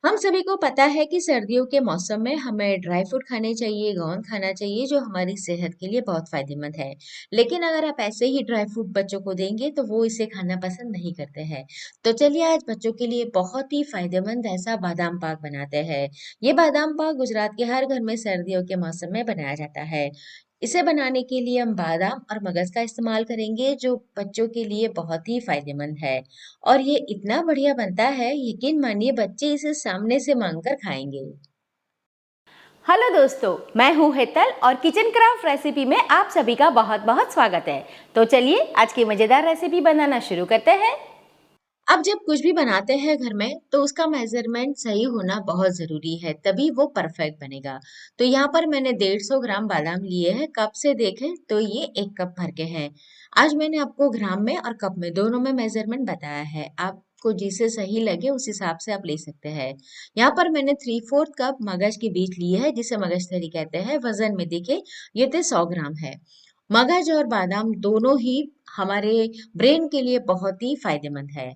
हम सभी को पता है कि सर्दियों के मौसम में हमें ड्राई फ्रूट खाने चाहिए, गोंद खाना चाहिए जो हमारी सेहत के लिए बहुत फायदेमंद है। लेकिन अगर आप ऐसे ही ड्राई फ्रूट बच्चों को देंगे तो वो इसे खाना पसंद नहीं करते हैं। तो चलिए आज बच्चों के लिए बहुत ही फायदेमंद ऐसा बादाम पाक बनाते हैं। ये बादाम पाक गुजरात के हर घर में सर्दियों के मौसम में बनाया जाता है। इसे बनाने के लिए हम बादाम और मगज का इस्तेमाल करेंगे जो बच्चों के लिए बहुत ही फायदेमंद है। और ये इतना बढ़िया बनता है, यकीन मानिए बच्चे इसे सामने से मांगकर खाएंगे। हेलो दोस्तों, मैं हूँ हेतल और किचन क्राफ्ट रेसिपी में आप सभी का बहुत बहुत स्वागत है। तो चलिए आज की मज़ेदार रेसिपी बनाना शुरू करते हैं। अब जब कुछ भी बनाते हैं घर में तो उसका मेजरमेंट सही होना बहुत जरूरी है, तभी वो परफेक्ट बनेगा। तो यहाँ पर मैंने 150 ग्राम बादाम लिए हैं। कप से देखें तो ये 1 कप भर के हैं। आज मैंने आपको ग्राम में और कप में दोनों में मेजरमेंट बताया है। आपको जिसे सही लगे उस हिसाब से आप ले सकते हैं। यहाँ पर मैंने 3/4 कप मगज के बीज लिए है, जिसे मगज तरी कहते हैं। वजन में देखे ये थे 100 ग्राम है। मगज और बादाम दोनों ही हमारे ब्रेन के लिए बहुत ही फायदेमंद है।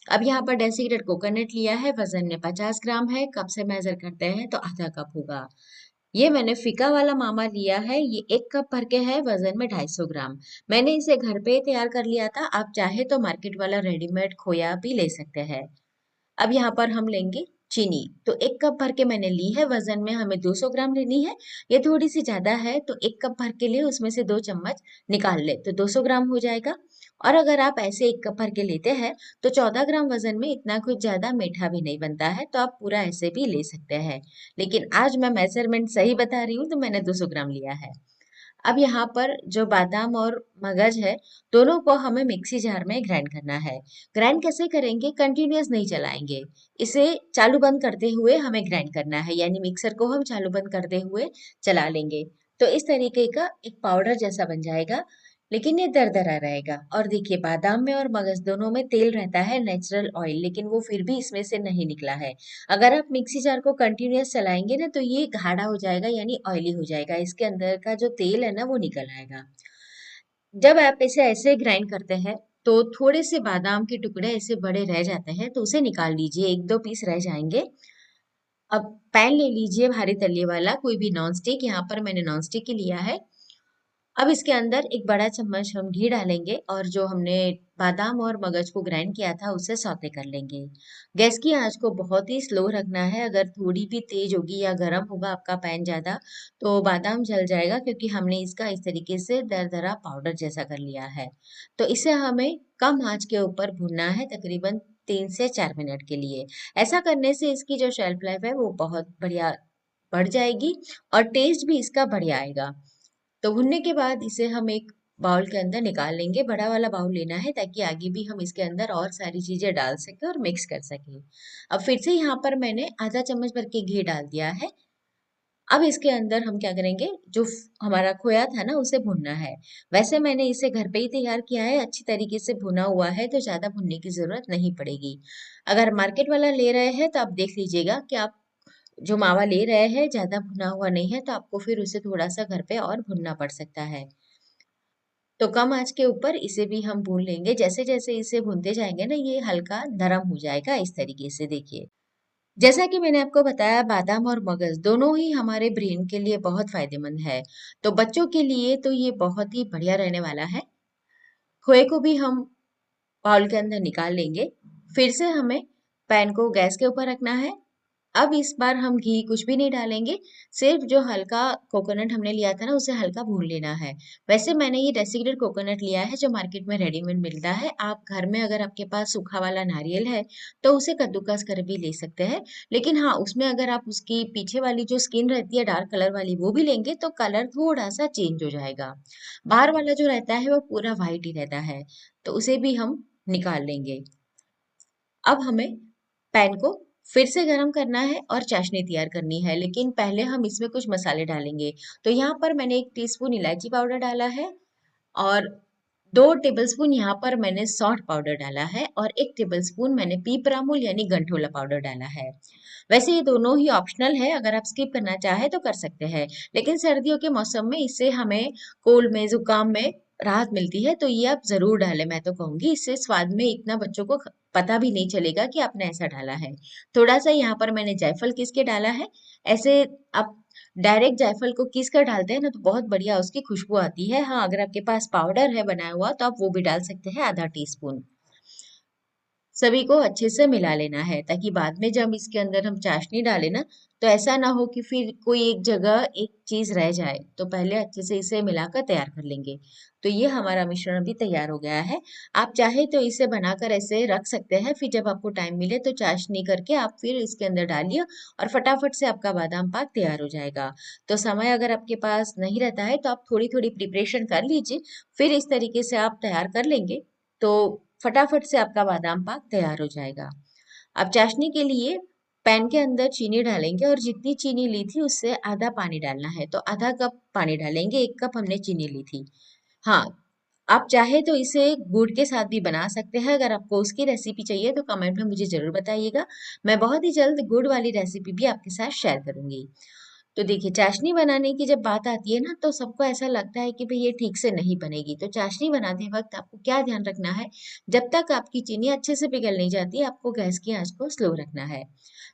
अब यहाँ पर डेसिकेटेड कोकोनट लिया है, वजन में 50 ग्राम है। कप से मेजर करते हैं तो आधा कप होगा। ये मैंने फीका वाला मामा लिया है, ये 1 कप भर के है, वजन में 250 ग्राम। मैंने इसे घर पे ही तैयार कर लिया था, आप चाहे तो मार्केट वाला रेडीमेड खोया भी ले सकते हैं। अब यहाँ पर हम लेंगे चीनी। तो 1 कप भर के मैंने ली है, वजन में हमें 200 ग्राम लेनी है। ये थोड़ी सी ज्यादा है तो 1 कप भर के लिए उसमें से 2 चम्मच निकाल ले तो 200 ग्राम हो जाएगा। और अगर आप ऐसे 1 कप भर के लेते हैं तो 14 ग्राम वजन में इतना कुछ ज्यादा मीठा भी नहीं बनता है, तो आप पूरा ऐसे भी ले सकते हैं। लेकिन आज मैं मेजरमेंट सही बता रही हूँ तो मैंने 200 ग्राम लिया है। अब यहाँ पर जो बादाम और मगज है, दोनों को हमें मिक्सी जार में ग्राइंड करना है। ग्राइंड कैसे करेंगे? कंटिन्यूअस नहीं चलाएंगे, इसे चालू बंद करते हुए हमें ग्राइंड करना है, यानी मिक्सर को हम चालू बंद करते हुए चला लेंगे। तो इस तरीके का एक पाउडर जैसा बन जाएगा, लेकिन ये दरदरा रहेगा। और देखिए बादाम में और मगज दोनों में तेल रहता है, नेचुरल ऑयल, लेकिन वो फिर भी इसमें से नहीं निकला है। अगर आप मिक्सी जार को कंटिन्यूअस चलाएंगे ना तो ये गाढ़ा हो जाएगा, यानी ऑयली हो जाएगा, इसके अंदर का जो तेल है ना वो निकल आएगा। जब आप इसे ऐसे ग्राइंड करते हैं तो थोड़े से बादाम के टुकड़े ऐसे बड़े रह जाते हैं, तो उसे निकाल लीजिए, 1-2 पीस रह जाएंगे। अब पैन ले लीजिए भारी तले वाला, कोई भी नॉन स्टिक, यहाँ पर मैंने नॉन स्टिक ही लिया है। अब इसके अंदर एक बड़ा चम्मच हम घी डालेंगे और जो हमने बादाम और मगज को ग्राइंड किया था उसे सौते कर लेंगे। गैस की आंच को बहुत ही स्लो रखना है, अगर थोड़ी भी तेज होगी या गर्म होगा आपका पैन ज्यादा तो बादाम जल जाएगा, क्योंकि हमने इसका इस तरीके से दरदरा पाउडर जैसा कर लिया है। तो इसे हमें कम आंच के ऊपर भूनना है, तकरीबन 3 से 4 मिनट के लिए। ऐसा करने से इसकी जो शेल्फ लाइफ है वो बहुत बढ़िया बढ़ जाएगी और टेस्ट भी इसका बढ़िया आएगा। तो भुनने के बाद इसे हम एक बाउल के अंदर निकाल लेंगे। बड़ा वाला बाउल लेना है ताकि आगे भी हम इसके अंदर और सारी चीजें डाल सके और मिक्स कर सके। अब फिर से यहाँ पर मैंने आधा चम्मच भर के घी डाल दिया है। अब इसके अंदर हम क्या करेंगे, जो हमारा खोया था ना उसे भुनना है। वैसे मैंने इसे घर पे ही तैयार किया है, अच्छी तरीके से भुना हुआ है, तो ज्यादा भुनने की जरूरत नहीं पड़ेगी। अगर मार्केट वाला ले रहे हैं तो आप देख लीजिएगा कि आप जो मावा ले रहे हैं ज्यादा भुना हुआ नहीं है, तो आपको फिर उसे थोड़ा सा घर पे और भुनना पड़ सकता है। तो कम आंच के ऊपर इसे भी हम भून लेंगे। जैसे जैसे इसे भूनते जाएंगे ना ये हल्का नरम हो जाएगा, इस तरीके से देखिए। जैसा कि मैंने आपको बताया बादाम और मगज दोनों ही हमारे ब्रेन के लिए बहुत फायदेमंद है। तो बच्चों के लिए तो ये बहुत ही बढ़िया रहने वाला है। खोए को भी हम बाउल के अंदर निकाल लेंगे। फिर से हमें पैन को गैस के ऊपर रखना है। अब इस बार हम घी कुछ भी नहीं डालेंगे, सिर्फ जो हल्का कोकोनट हमने लिया था ना उसे हल्का भून लेना है। वैसे मैंने ये डेसिकेटेड कोकोनट लिया है जो मार्केट में रेडीमेड मिलता है। आप घर में अगर आपके पास सूखा वाला नारियल है तो उसे कद्दूकस कर भी ले सकते हैं। लेकिन हाँ, उसमें अगर आप उसकी पीछे वाली जो स्किन रहती है डार्क कलर वाली वो भी लेंगे तो कलर थोड़ा सा चेंज हो जाएगा। बाहर वाला जो रहता है वो पूरा वाइट ही रहता है, तो उसे भी हम निकाल लेंगे। अब हमें पैन को फिर से गरम करना है और चाशनी तैयार करनी है, लेकिन पहले हम इसमें कुछ मसाले डालेंगे। तो यहाँ पर मैंने 1 टीस्पून इलायची पाउडर डाला है और 2 टेबलस्पून यहाँ पर मैंने सौंठ पाउडर डाला है और 1 टेबलस्पून मैंने पीपरामुल यानी गंठोला पाउडर डाला है। वैसे ये दोनों ही ऑप्शनल है, अगर आप स्किप करना चाहे तो कर सकते हैं। लेकिन सर्दियों के मौसम में इससे हमें कोल्ड में जुकाम में राहत मिलती है, तो ये आप जरूर डालें। मैं तो कहूंगी इससे स्वाद में इतना बच्चों को पता भी नहीं चलेगा कि आपने ऐसा डाला है। थोड़ा सा यहाँ पर मैंने जायफल किस के डाला है। ऐसे आप डायरेक्ट जायफल को किस कर डालते हैं ना, तो बहुत बढ़िया उसकी खुशबू आती है। हाँ, अगर आपके पास पाउडर है बनाया हुआ तो आप वो भी डाल सकते हैं, ½ टीस्पून। सभी को अच्छे से मिला लेना है, ताकि बाद में जब इसके अंदर हम चाशनी डालें ना, तो ऐसा ना हो कि फिर कोई एक जगह एक चीज रह जाए। तो पहले अच्छे से इसे मिलाकर तैयार कर लेंगे। तो ये हमारा मिश्रण भी तैयार हो गया है। आप चाहे तो इसे बनाकर ऐसे रख सकते हैं, फिर जब आपको टाइम मिले तो चाशनी करके आप फिर इसके अंदर डालिए और फटाफट से आपका बादाम पाक तैयार हो जाएगा। तो समय अगर आपके पास नहीं रहता है तो आप थोड़ी थोड़ी प्रिपरेशन कर लीजिए, फिर इस तरीके से आप तैयार कर लेंगे तो फटाफट से आपका बादाम पाक तैयार हो जाएगा। अब चाशनी के लिए पैन के अंदर चीनी डालेंगे और जितनी चीनी ली थी उससे आधा पानी डालना है। तो ½ कप पानी डालेंगे, 1 कप हमने चीनी ली थी। हाँ, आप चाहे तो इसे गुड़ के साथ भी बना सकते हैं। अगर आपको उसकी रेसिपी चाहिए तो कमेंट में मुझे जरूर बताइएगा। मैं बहुत ही जल्द गुड़ वाली रेसिपी भी आपके साथ शेयर करूंगी। तो देखिए, चाशनी बनाने की जब बात आती है ना, तो सबको ऐसा लगता है कि भाई ये ठीक से नहीं बनेगी। तो चाशनी बनाते वक्त आपको क्या ध्यान रखना है, जब तक आपकी चीनी अच्छे से पिघल नहीं जाती आपको गैस की आंच को स्लो रखना है।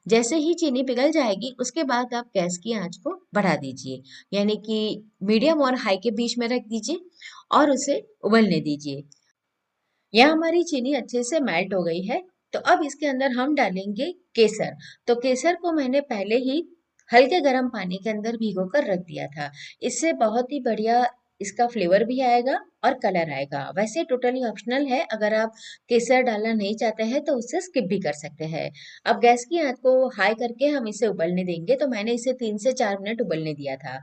जैसे ही चीनी पिघल जाएगी उसके बाद आप गैस की आंच को बढ़ा दीजिए, यानी कि मीडियम और हाई के बीच में रख दीजिए और उसे उबलने दीजिए। यहाँ हमारी चीनी अच्छे से मेल्ट हो गई है। तो अब इसके अंदर हम डालेंगे केसर। तो केसर को मैंने पहले ही हल्के गर्म पानी के अंदर भिगो कर रख दिया था। इससे बहुत ही बढ़िया इसका फ्लेवर भी आएगा और कलर आएगा। वैसे टोटली ऑप्शनल है, अगर आप केसर डालना नहीं चाहते हैं तो उससे स्किप भी कर सकते हैं। अब गैस की आंच को हाई करके हम इसे उबलने देंगे। तो मैंने इसे 3 से 4 मिनट उबलने दिया था।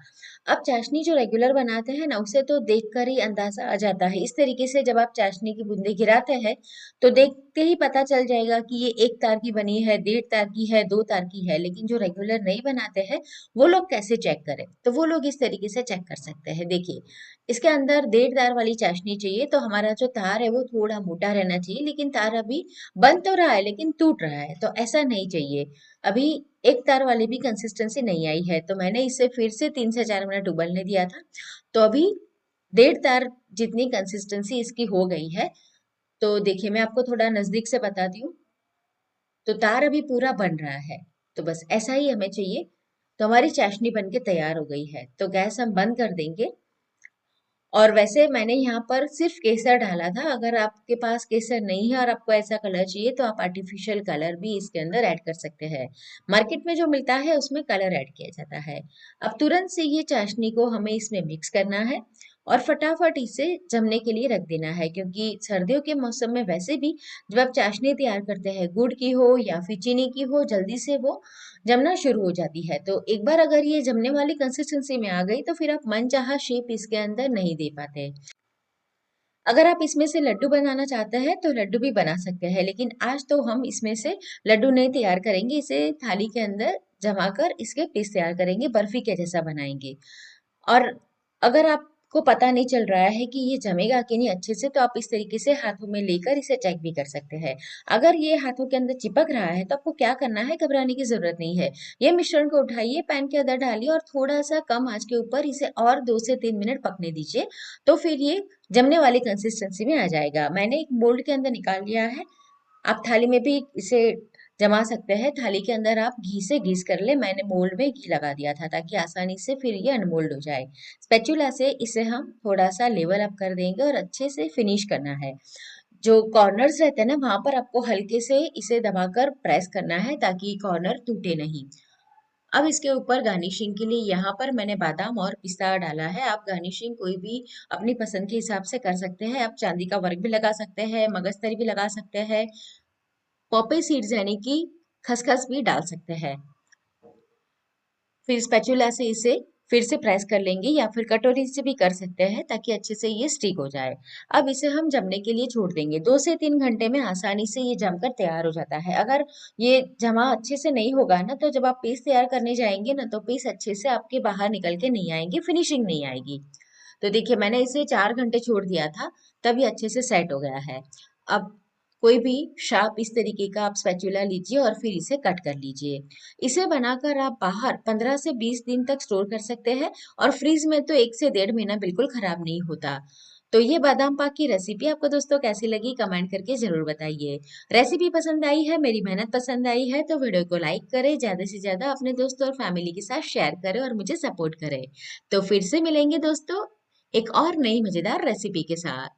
अब चाशनी जो रेगुलर बनाते हैं ना, उसे तो देखकर ही अंदाजा आ जाता है। इस तरीके से जब आप चाशनी की बूंदे गिराते हैं तो देखते ही पता चल जाएगा कि ये 1 तार की बनी है, 1.5 तार की है, 2 तार की है। लेकिन जो रेगुलर नहीं बनाते हैं वो लोग कैसे चेक करें, तो वो लोग इस तरीके से चेक कर सकते हैं। देखिए, इसके अंदर 1.5 तार वाली चाशनी चाहिए, तो हमारा जो तार है वो थोड़ा मोटा रहना चाहिए। लेकिन तार अभी बन तो रहा है लेकिन टूट रहा है, तो ऐसा नहीं चाहिए। अभी 1 तार वाली भी कंसिस्टेंसी नहीं आई है, तो मैंने इसे फिर से 3 से 4 मिनट उबलने दिया था। तो अभी 1.5 तार जितनी कंसिस्टेंसी इसकी हो गई है। तो देखिए, मैं आपको थोड़ा नजदीक से बताती हूँ। तो तार अभी पूरा बन रहा है। तो बस ऐसा ही हमें चाहिए। तो हमारी चाशनी बन के तैयार हो गई है, तो गैस हम बंद कर देंगे। और वैसे मैंने यहाँ पर सिर्फ केसर डाला था। अगर आपके पास केसर नहीं है और आपको ऐसा कलर चाहिए तो आप आर्टिफिशियल कलर भी इसके अंदर ऐड कर सकते हैं। मार्केट में जो मिलता है उसमें कलर ऐड किया जाता है। अब तुरंत से ये चाशनी को हमें इसमें मिक्स करना है और फटाफट इसे जमने के लिए रख देना है, क्योंकि सर्दियों के मौसम में वैसे भी जब आप चाशनी तैयार करते हैं, गुड़ की हो या फिर चीनी की हो, जल्दी से वो जमना शुरू हो जाती है। तो एक बार अगर ये जमने वाली कंसिस्टेंसी में आ गई तो फिर आप मनचाहा शेप इसके अंदर नहीं दे पाते। अगर आप इसमें से लड्डू बनाना चाहते हैं तो लड्डू भी बना सकते हैं, लेकिन आज तो हम इसमें से लड्डू नहीं तैयार करेंगे। इसे थाली के अंदर जमा कर इसके पीस तैयार करेंगे, बर्फी के जैसा बनाएंगे। और अगर आपको पता नहीं चल रहा है कि ये जमेगा कि नहीं अच्छे से, तो आप इस तरीके से हाथों में लेकर इसे चेक भी कर सकते हैं। अगर ये हाथों के अंदर चिपक रहा है तो आपको क्या करना है, घबराने की जरूरत नहीं है। ये मिश्रण को उठाइए, पैन के अंदर डालिए और थोड़ा सा कम आंच के ऊपर इसे और 2 से 3 मिनट पकने दीजिए। तो फिर ये जमने वाली कंसिस्टेंसी में आ जाएगा। मैंने एक मोल्ड के अंदर निकाल लिया है। आप थाली में भी इसे जमा सकते हैं। थाली के अंदर आप घी से ग्रीस कर ले। मैंने मोल्ड में घी लगा दिया था ताकि आसानी से फिर ये अनमोल्ड हो जाए। स्पैचुला से इसे हम थोड़ा सा लेवल अप कर देंगे और अच्छे से फिनिश करना है। जो कॉर्नर्स रहते हैं ना, वहां पर आपको हल्के से इसे दबाकर प्रेस करना है ताकि कॉर्नर टूटे नहीं। अब इसके ऊपर गार्निशिंग के लिए यहाँ पर मैंने बादाम और पिस्ता डाला है। आप गार्निशिंग कोई भी अपनी पसंद के हिसाब से कर सकते हैं। आप चांदी का वर्क भी लगा सकते हैं, मगजतरी भी लगा सकते हैं, पॉपी सीड्स यानी कि खसखस भी डाल सकते हैं। फिर स्पैचुला से इसे फिर से प्रेस कर लेंगे या फिर कटोरी से भी कर सकते हैं ताकि अच्छे से ये स्टिक हो जाए। अब इसे हम जमने के लिए छोड़ देंगे। 2 से 3 घंटे में आसानी से ये जमकर तैयार हो जाता है। अगर ये जमा अच्छे से नहीं होगा ना, तो जब आप पीस तैयार करने जाएंगे ना, तो पीस अच्छे से आपके बाहर निकल के नहीं आएंगे, फिनिशिंग नहीं आएगी। तो देखिए, मैंने इसे 4 घंटे छोड़ दिया था, तभी अच्छे से सेट हो गया है। अब कोई भी शार्प इस तरीके का आप स्पैचुला लीजिए और फिर इसे कट कर लीजिए। इसे बनाकर आप बाहर 15 से 20 दिन तक स्टोर कर सकते हैं और फ्रीज में तो 1 से 1.5 महीना बिल्कुल खराब नहीं होता। तो ये बादाम पाक की रेसिपी आपको दोस्तों कैसी लगी कमेंट करके जरूर बताइए। रेसिपी पसंद आई है, मेरी मेहनत पसंद आई है तो वीडियो को लाइक करें, ज्यादा से ज्यादा अपने दोस्तों और फैमिली के साथ शेयर करें और मुझे सपोर्ट करें। तो फिर से मिलेंगे दोस्तों एक और नई मजेदार रेसिपी के साथ।